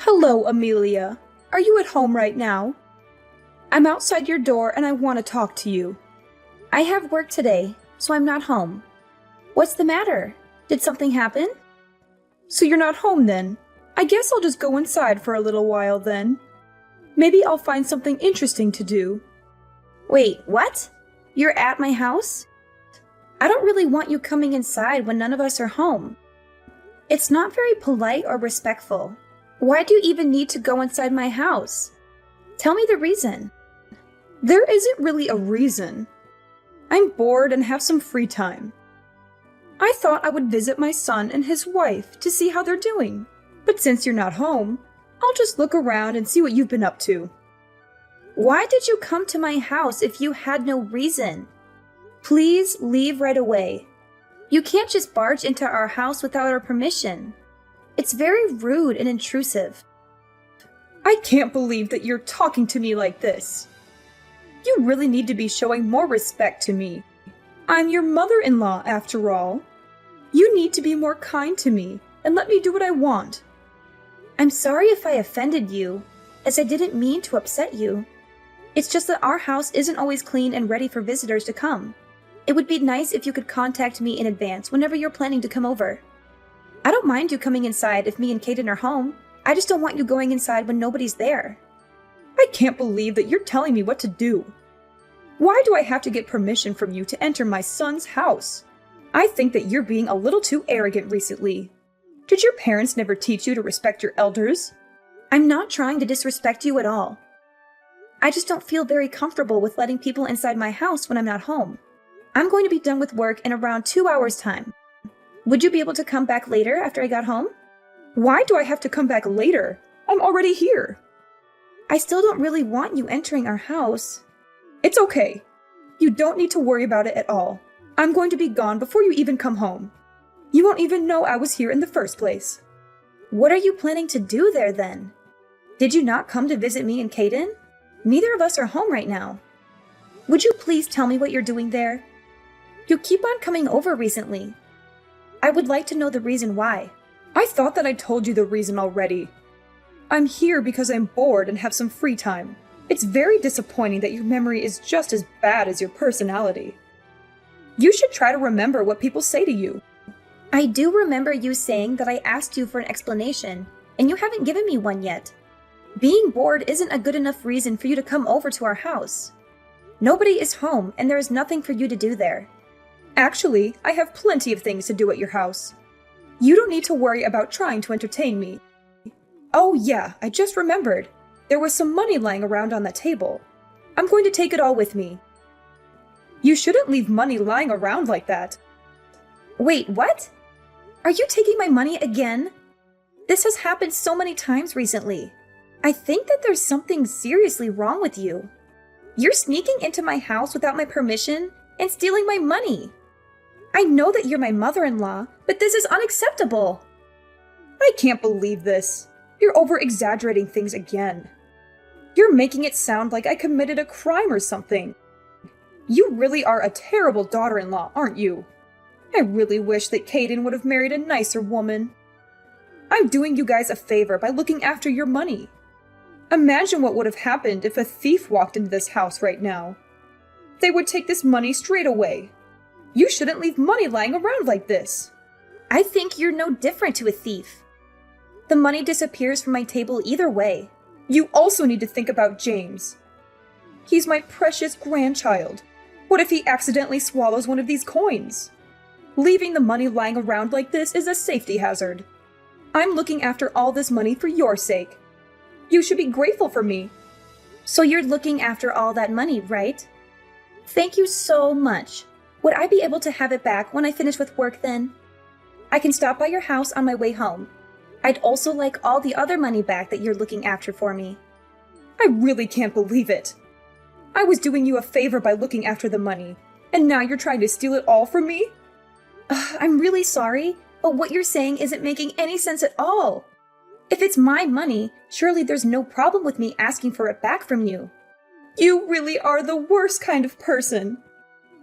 Hello, Amelia. Are you at home right now? I'm outside your door and I want to talk to you. I have work today, so I'm not home. What's the matter? Did something happen? So you're not home then? I guess I'll just go inside for a little while then. Maybe I'll find something interesting to do. Wait, what? You're at my house? I don't really want you coming inside when none of us are home. It's not very polite or respectful. Why do you even need to go inside my house? Tell me the reason. There isn't really a reason. I'm bored and have some free time. I thought I would visit my son and his wife to see how they're doing. But since you're not home, I'll just look around and see what you've been up to. Why did you come to my house if you had no reason? Please leave right away. You can't just barge into our house without our permission. It's very rude and intrusive. I can't believe that you're talking to me like this. You really need to be showing more respect to me. I'm your mother-in-law, after all. You need to be more kind to me and let me do what I want. I'm sorry if I offended you, as I didn't mean to upset you. It's just that our house isn't always clean and ready for visitors to come. It would be nice if you could contact me in advance whenever you're planning to come over. I don't mind you coming inside if me and Kaden are home. I just don't want you going inside when nobody's there. I can't believe that you're telling me what to do. Why do I have to get permission from you to enter my son's house? I think that you're being a little too arrogant recently. Did your parents never teach you to respect your elders? I'm not trying to disrespect you at all. I just don't feel very comfortable with letting people inside my house when I'm not home. I'm going to be done with work in around 2 hours' time. Would you be able to come back later after I got home? Why do I have to come back later? I'm already here. I still don't really want you entering our house. It's okay. You don't need to worry about it at all. I'm going to be gone before you even come home. You won't even know I was here in the first place. What are you planning to do there then? Did you not come to visit me and Kaden? Neither of us are home right now. Would you please tell me what you're doing there? You keep on coming over recently. I would like to know the reason why. I thought that I told you the reason already. I'm here because I'm bored and have some free time. It's very disappointing that your memory is just as bad as your personality. You should try to remember what people say to you. I do remember you saying that I asked you for an explanation, and you haven't given me one yet. Being bored isn't a good enough reason for you to come over to our house. Nobody is home, and there is nothing for you to do there. Actually, I have plenty of things to do at your house. You don't need to worry about trying to entertain me. Oh yeah, I just remembered. There was some money lying around on that table. I'm going to take it all with me. You shouldn't leave money lying around like that. Wait, what? Are you taking my money again? This has happened so many times recently. I think that there's something seriously wrong with you. You're sneaking into my house without my permission and stealing my money. I know that you're my mother-in-law, but this is unacceptable. I can't believe this. You're over-exaggerating things again. You're making it sound like I committed a crime or something. You really are a terrible daughter-in-law, aren't you? I really wish that Kaden would have married a nicer woman. I'm doing you guys a favor by looking after your money. Imagine what would have happened if a thief walked into this house right now. They would take this money straight away. You shouldn't leave money lying around like this. I think you're no different to a thief. The money disappears from my table either way. You also need to think about James. He's my precious grandchild. What if he accidentally swallows one of these coins? Leaving the money lying around like this is a safety hazard. I'm looking after all this money for your sake. You should be grateful for me. So you're looking after all that money, right? Thank you so much. Would I be able to have it back when I finish with work then? I can stop by your house on my way home. I'd also like all the other money back that you're looking after for me. I really can't believe it. I was doing you a favor by looking after the money, and now you're trying to steal it all from me? I'm really sorry, but what you're saying isn't making any sense at all. If it's my money, surely there's no problem with me asking for it back from you. You really are the worst kind of person.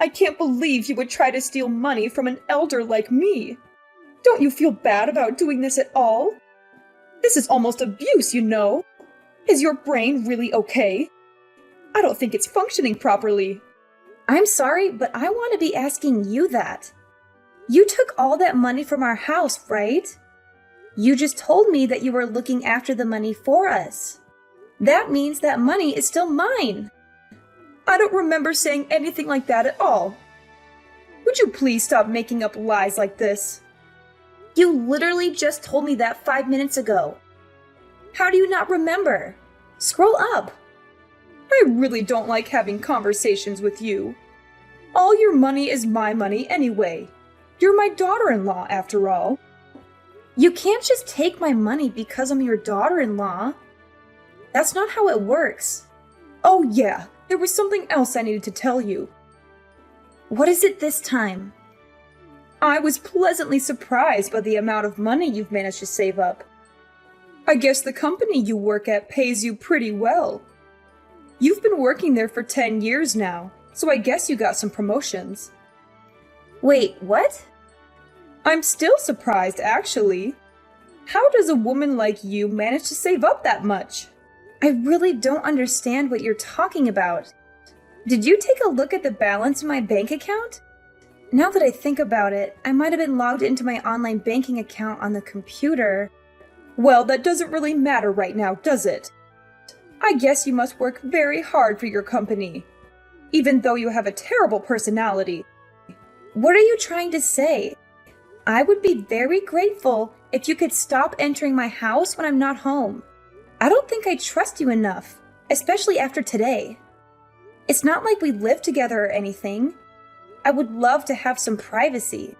I can't believe you would try to steal money from an elder like me. Don't you feel bad about doing this at all? This is almost abuse, you know. Is your brain really okay? I don't think it's functioning properly. I'm sorry, but I want to be asking you that. You took all that money from our house, right? You just told me that you were looking after the money for us. That means that money is still mine. I don't remember saying anything like that at all. Would you please stop making up lies like this? You literally just told me that 5 minutes ago. How do you not remember? Scroll up. I really don't like having conversations with you. All your money is my money anyway. You're my daughter-in-law, after all. You can't just take my money because I'm your daughter-in-law. That's not how it works. Oh yeah, there was something else I needed to tell you. What is it this time? I was pleasantly surprised by the amount of money you've managed to save up. I guess the company you work at pays you pretty well. You've been working there for 10 years now, so I guess you got some promotions. Wait, what? I'm still surprised, actually. How does a woman like you manage to save up that much? I really don't understand what you're talking about. Did you take a look at the balance in my bank account? Now that I think about it, I might have been logged into my online banking account on the computer. Well, that doesn't really matter right now, does it? I guess you must work very hard for your company, even though you have a terrible personality. What are you trying to say? I would be very grateful if you could stop entering my house when I'm not home. I don't think I trust you enough, especially after today. It's not like we live together or anything. I would love to have some privacy.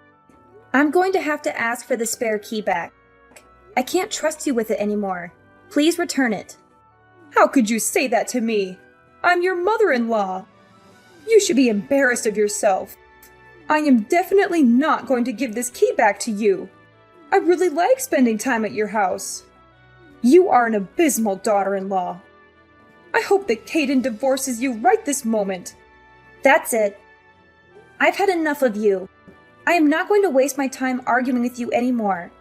I'm going to have to ask for the spare key back. I can't trust you with it anymore. Please return it. How could you say that to me? I'm your mother-in-law. You should be embarrassed of yourself. I am definitely not going to give this key back to you. I really like spending time at your house. You are an abysmal daughter-in-law. I hope that Caden divorces you right this moment. That's it. I've had enough of you. I am not going to waste my time arguing with you anymore.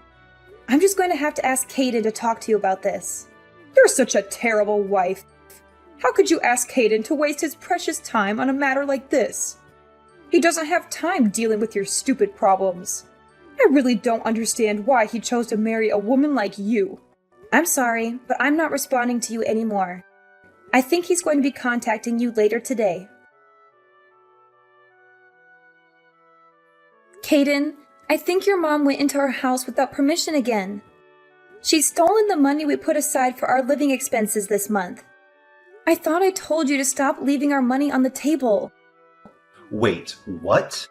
I'm just going to have to ask Caden to talk to you about this. You're such a terrible wife. How could you ask Caden to waste his precious time on a matter like this? He doesn't have time dealing with your stupid problems. I really don't understand why he chose to marry a woman like you. I'm sorry, but I'm not responding to you anymore. I think he's going to be contacting you later today. Caden, I think your mom went into our house without permission again. She's stolen the money we put aside for our living expenses this month. I thought I told you to stop leaving our money on the table. Wait, what?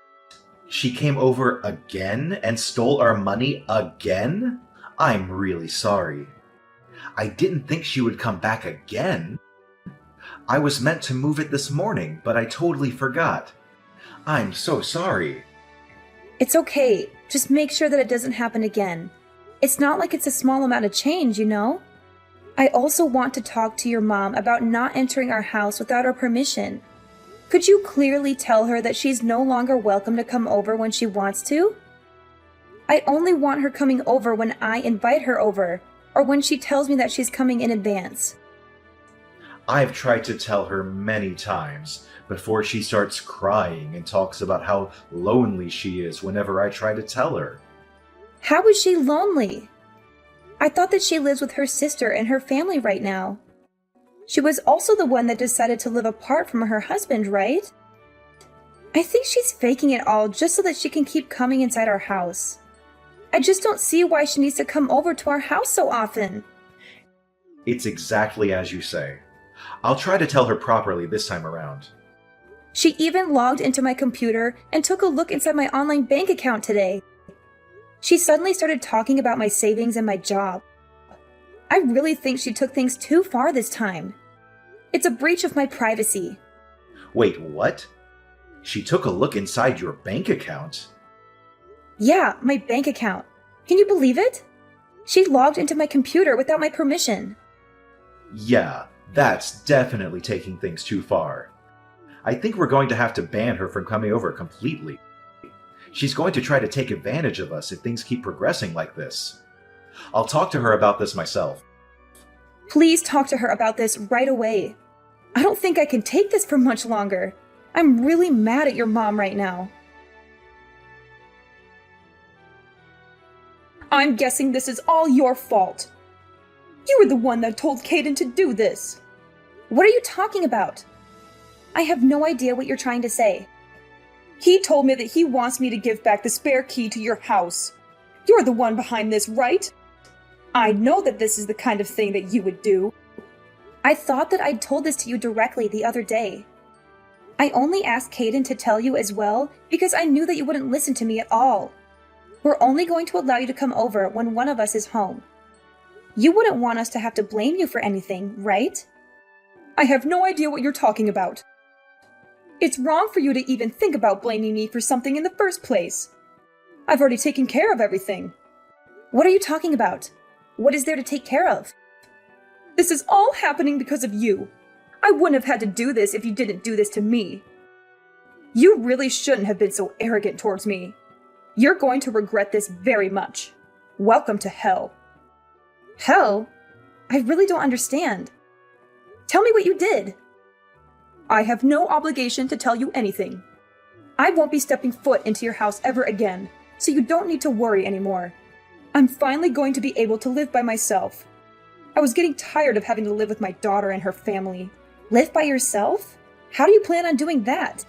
She came over again and stole our money again? I'm really sorry. I didn't think she would come back again. I was meant to move it this morning, but I totally forgot. I'm so sorry. It's okay. Just make sure that it doesn't happen again. It's not like it's a small amount of change, you know? I also want to talk to your mom about not entering our house without our permission. Could you clearly tell her that she's no longer welcome to come over when she wants to? I only want her coming over when I invite her over, or when she tells me that she's coming in advance. I've tried to tell her many times before she starts crying and talks about how lonely she is whenever I try to tell her. How is she lonely? I thought that she lives with her sister and her family right now. She was also the one that decided to live apart from her husband, right? I think she's faking it all just so that she can keep coming inside our house. I just don't see why she needs to come over to our house so often. It's exactly as you say. I'll try to tell her properly this time around. She even logged into my computer and took a look inside my online bank account today. She suddenly started talking about my savings and my job. I really think she took things too far this time. It's a breach of my privacy. Wait, what? She took a look inside your bank account? Yeah, my bank account. Can you believe it? She logged into my computer without my permission. Yeah, that's definitely taking things too far. I think we're going to have to ban her from coming over completely. She's going to try to take advantage of us if things keep progressing like this. I'll talk to her about this myself. Please talk to her about this right away. I don't think I can take this for much longer. I'm really mad at your mom right now. I'm guessing this is all your fault. You were the one that told Caden to do this. What are you talking about? I have no idea what you're trying to say. He told me that he wants me to give back the spare key to your house. You're the one behind this, right? I know that this is the kind of thing that you would do. I thought that I'd told this to you directly the other day. I only asked Caden to tell you as well because I knew that you wouldn't listen to me at all. We're only going to allow you to come over when one of us is home. You wouldn't want us to have to blame you for anything, right? I have no idea what you're talking about. It's wrong for you to even think about blaming me for something in the first place. I've already taken care of everything. What are you talking about? What is there to take care of? This is all happening because of you. I wouldn't have had to do this if you didn't do this to me. You really shouldn't have been so arrogant towards me. You're going to regret this very much. Welcome to hell. Hell? I really don't understand. Tell me what you did. I have no obligation to tell you anything. I won't be stepping foot into your house ever again, so you don't need to worry anymore. I'm finally going to be able to live by myself. I was getting tired of having to live with my daughter and her family. Live by yourself? How do you plan on doing that?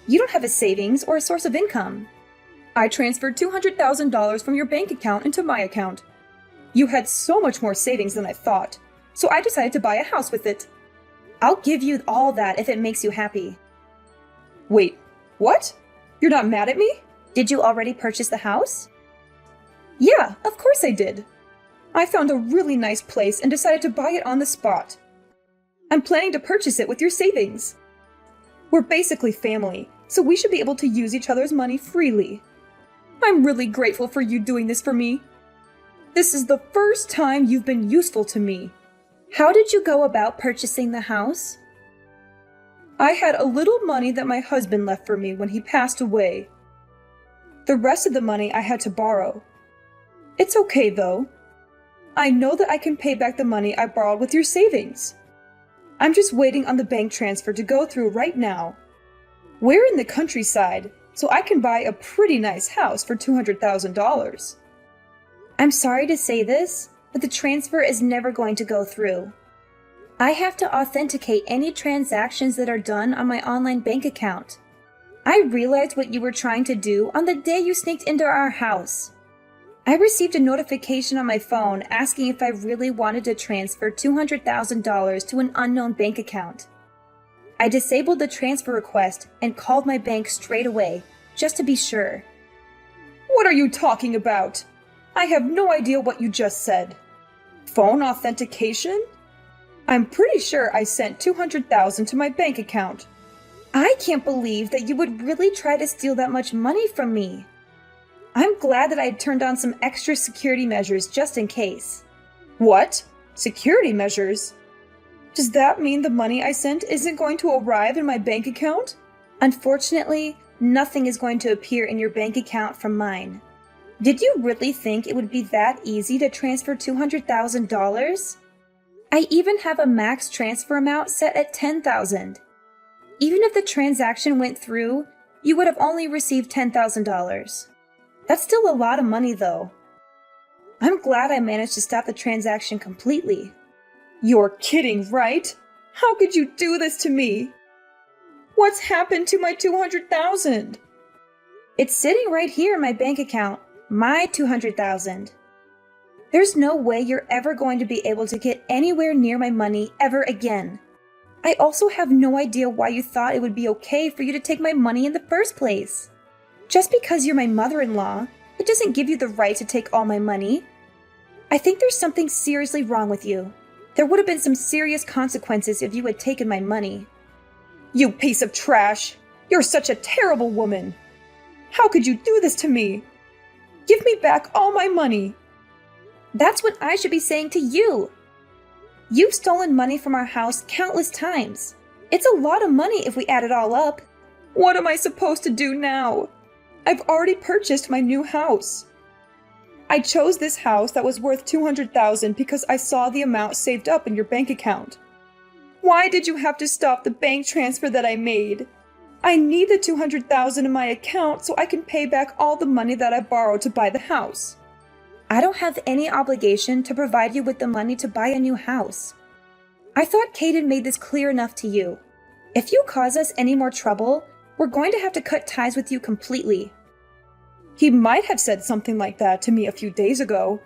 You don't have a savings or a source of income. I transferred $200,000 from your bank account into my account. You had so much more savings than I thought, so I decided to buy a house with it. I'll give you all that if it makes you happy. Wait, what? You're not mad at me? Did you already purchase the house? Yeah, of course I did. I found a really nice place and decided to buy it on the spot. I'm planning to purchase it with your savings. We're basically family, so we should be able to use each other's money freely. I'm really grateful for you doing this for me. This is the first time you've been useful to me. How did you go about purchasing the house? I had a little money that my husband left for me when he passed away. The rest of the money I had to borrow. It's okay though. I know that I can pay back the money I borrowed with your savings. I'm just waiting on the bank transfer to go through right now. We're in the countryside, so I can buy a pretty nice house for $200,000. I'm sorry to say this, but the transfer is never going to go through. I have to authenticate any transactions that are done on my online bank account. I realized what you were trying to do on the day you sneaked into our house. I received a notification on my phone asking if I really wanted to transfer $200,000 to an unknown bank account. I disabled the transfer request and called my bank straight away, just to be sure. What are you talking about? I have no idea what you just said. Phone authentication? I'm pretty sure I sent $200,000 to my bank account. I can't believe that you would really try to steal that much money from me. I'm glad that I turned on some extra security measures just in case. What? Security measures? Does that mean the money I sent isn't going to arrive in my bank account? Unfortunately, nothing is going to appear in your bank account from mine. Did you really think it would be that easy to transfer $200,000? I even have a max transfer amount set at $10,000. Even if the transaction went through, you would have only received $10,000. That's still a lot of money, though. I'm glad I managed to stop the transaction completely. You're kidding, right? How could you do this to me? What's happened to my $200,000? It's sitting right here in my bank account, my $200,000. There's no way you're ever going to be able to get anywhere near my money ever again. I also have no idea why you thought it would be okay for you to take my money in the first place. Just because you're my mother-in-law, it doesn't give you the right to take all my money. I think there's something seriously wrong with you. There would have been some serious consequences if you had taken my money. You piece of trash! You're such a terrible woman! How could you do this to me? Give me back all my money! That's what I should be saying to you. You've stolen money from our house countless times. It's a lot of money if we add it all up. What am I supposed to do now? I've already purchased my new house. I chose this house that was worth $200,000 because I saw the amount saved up in your bank account. Why did you have to stop the bank transfer that I made? I need the $200,000 in my account so I can pay back all the money that I borrowed to buy the house. I don't have any obligation to provide you with the money to buy a new house. I thought Caden made this clear enough to you. If you cause us any more trouble, we're going to have to cut ties with you completely. He might have said something like that to me a few days ago,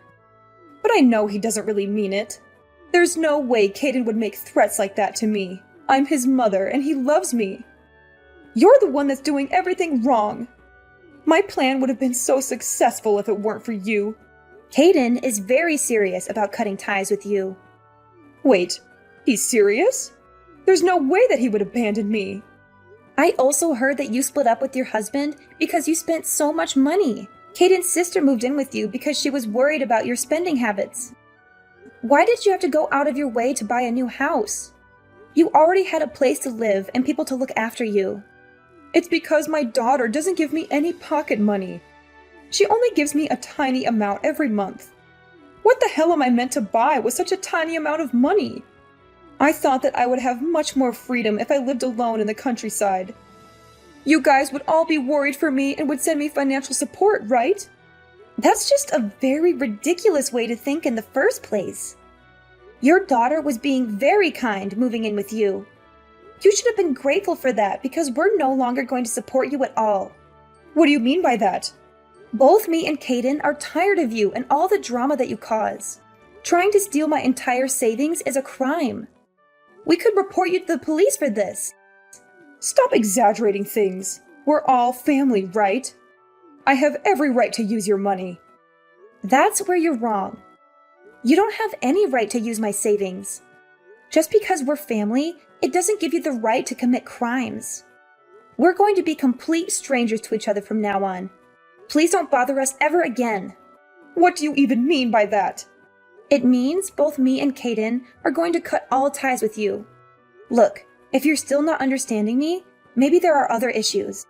but I know he doesn't really mean it. There's no way Caden would make threats like that to me. I'm his mother and he loves me. You're the one that's doing everything wrong. My plan would have been so successful if it weren't for you. Caden is very serious about cutting ties with you. Wait, he's serious? There's no way that he would abandon me. I also heard that you split up with your husband because you spent so much money. Caden's sister moved in with you because she was worried about your spending habits. Why did you have to go out of your way to buy a new house? You already had a place to live and people to look after you. It's because my daughter doesn't give me any pocket money. She only gives me a tiny amount every month. What the hell am I meant to buy with such a tiny amount of money? I thought that I would have much more freedom if I lived alone in the countryside. You guys would all be worried for me and would send me financial support, right? That's just a very ridiculous way to think in the first place. Your daughter was being very kind moving in with you. You should have been grateful for that because we're no longer going to support you at all. What do you mean by that? Both me and Caden are tired of you and all the drama that you cause. Trying to steal my entire savings is a crime. We could report you to the police for this. Stop exaggerating things. We're all family, right? I have every right to use your money. That's where you're wrong. You don't have any right to use my savings. Just because we're family, it doesn't give you the right to commit crimes. We're going to be complete strangers to each other from now on. Please don't bother us ever again. What do you even mean by that? It means both me and Caden are going to cut all ties with you. Look, if you're still not understanding me, maybe there are other issues.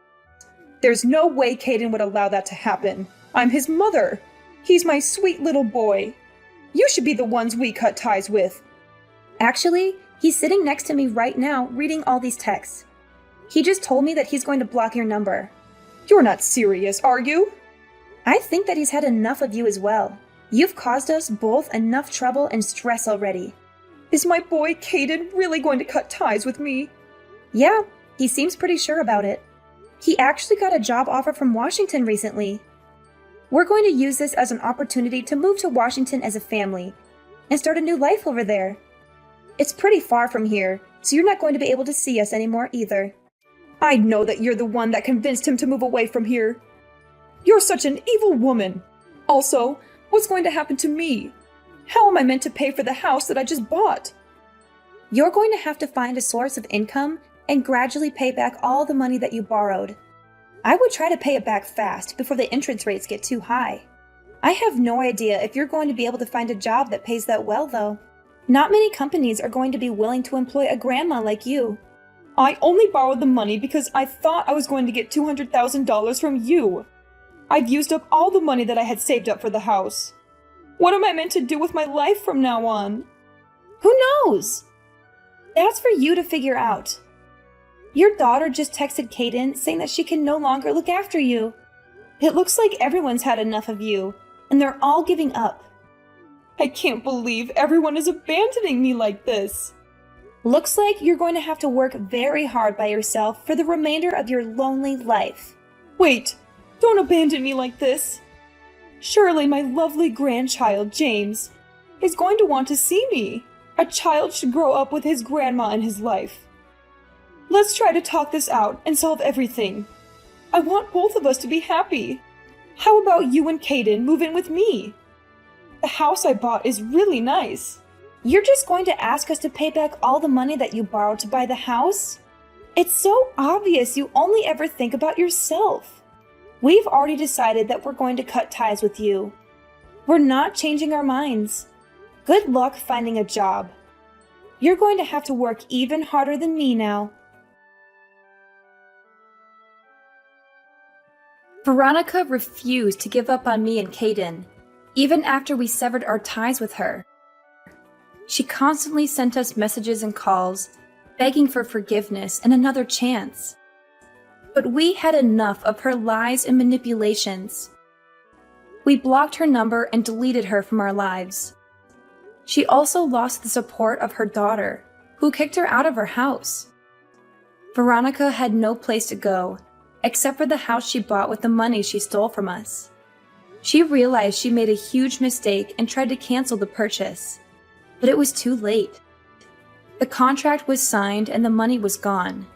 There's no way Caden would allow that to happen. I'm his mother. He's my sweet little boy. You should be the ones we cut ties with. Actually, he's sitting next to me right now reading all these texts. He just told me that he's going to block your number. You're not serious, are you? I think that he's had enough of you as well. You've caused us both enough trouble and stress already. Is my boy Caden really going to cut ties with me? Yeah, he seems pretty sure about it. He actually got a job offer from Washington recently. We're going to use this as an opportunity to move to Washington as a family and start a new life over there. It's pretty far from here, so you're not going to be able to see us anymore either. I know that you're the one that convinced him to move away from here. You're such an evil woman. Also, what's going to happen to me? How am I meant to pay for the house that I just bought? You're going to have to find a source of income and gradually pay back all the money that you borrowed. I would try to pay it back fast before the interest rates get too high. I have no idea if you're going to be able to find a job that pays that well, though. Not many companies are going to be willing to employ a grandma like you. I only borrowed the money because I thought I was going to get $200,000 from you. I've used up all the money that I had saved up for the house. What am I meant to do with my life from now on? Who knows? That's for you to figure out. Your daughter just texted Caden saying that she can no longer look after you. It looks like everyone's had enough of you, and they're all giving up. I can't believe everyone is abandoning me like this. Looks like you're going to have to work very hard by yourself for the remainder of your lonely life. Wait, don't abandon me like this. Surely my lovely grandchild, James, is going to want to see me. A child should grow up with his grandma in his life. Let's try to talk this out and solve everything. I want both of us to be happy. How about you and Caden move in with me? The house I bought is really nice. You're just going to ask us to pay back all the money that you borrowed to buy the house? It's so obvious you only ever think about yourself. We've already decided that we're going to cut ties with you. We're not changing our minds. Good luck finding a job. You're going to have to work even harder than me now. Veronica refused to give up on me and Caden. even after we severed our ties with her. She constantly sent us messages and calls, begging for forgiveness and another chance. But we had enough of her lies and manipulations. We blocked her number and deleted her from our lives. She also lost the support of her daughter, who kicked her out of her house. Veronica had no place to go, except for the house she bought with the money she stole from us. She realized she made a huge mistake and tried to cancel the purchase, but it was too late. The contract was signed and the money was gone.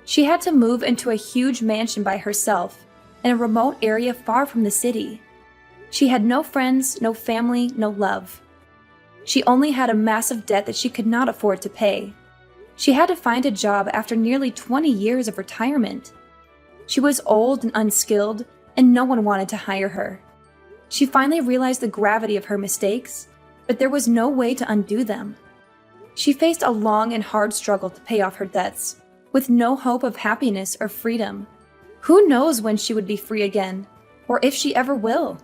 She had to move into a huge mansion by herself in a remote area far from the city. She had no friends, no family, no love. She only had a massive debt that she could not afford to pay. She had to find a job after nearly 20 years of retirement. She was old and unskilled, and no one wanted to hire her. She finally realized the gravity of her mistakes, but there was no way to undo them. She faced a long and hard struggle to pay off her debts, with no hope of happiness or freedom. Who knows when she would be free again, or if she ever will?